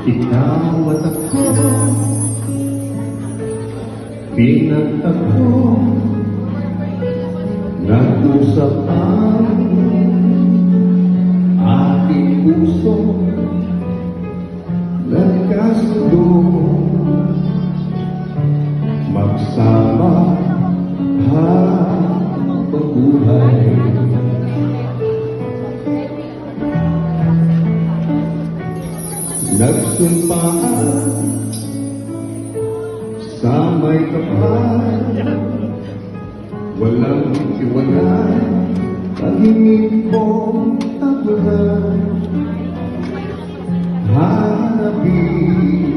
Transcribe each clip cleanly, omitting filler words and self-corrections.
Ikaw at ako, pinagtagpo, nag-usap ang ating puso, nagkasundo, magsama habang buhay. Nagsumpaan sa may kapal, walang iwanan, tahimik mong tagulan. Hanapin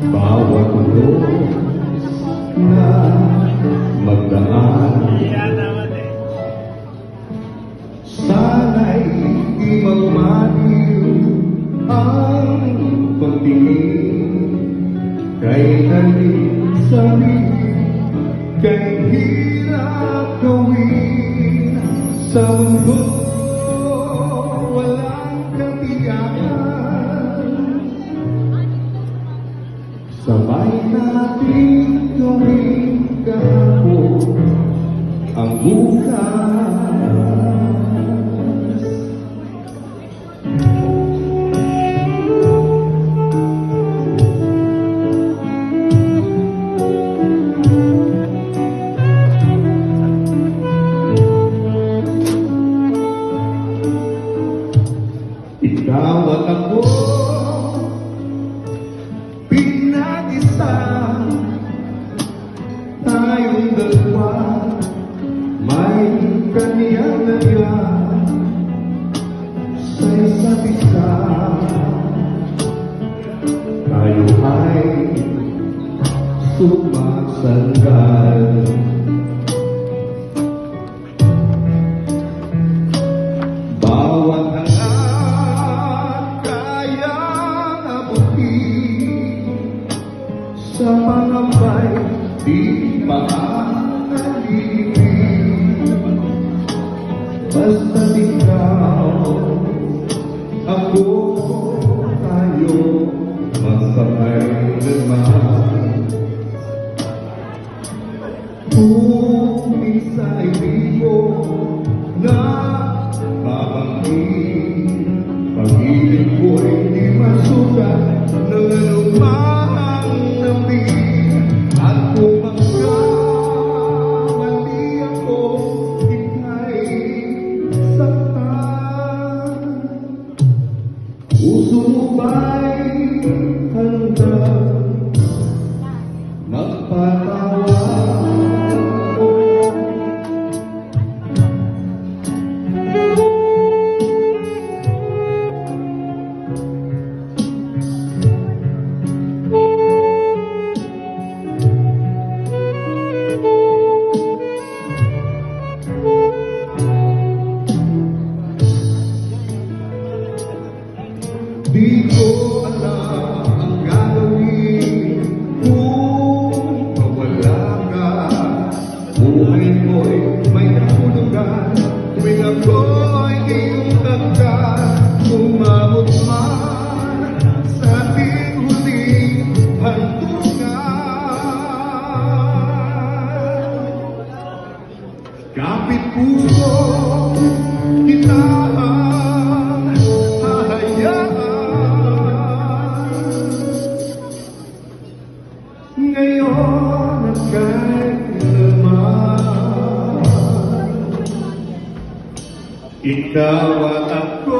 bawat ulos na magdaan. Sana'y di magmaliw ang pagtingin kay naling sabihin, kay hirap gawin sa mundo walang katiyakan. Sabay natin gawin kahapon ang bukas. Ikaw at ako, pinag-isa, tayong dalawa, may kanya-kanya sa isa't isa. Tayo ay sumasanggal. Bawat sa pangambay, di makakalipin. Basta't ikaw, ako, tayo, masabay naman. Kung isa'y libo na babangin, pag-ibig ko'y di masukat ng anumang at kung magkamali ako, ika'y saktan. Puso mo ba'y handang magpatawa? Di ko alam ang gagawin kung mawala ka. Buhay ko'y may kahulugan tuwing ako'y iyong tagdan. Umabot man sa ating huling hantungan. Kapit puso kita ngayon at kailanman. Ikaw at ako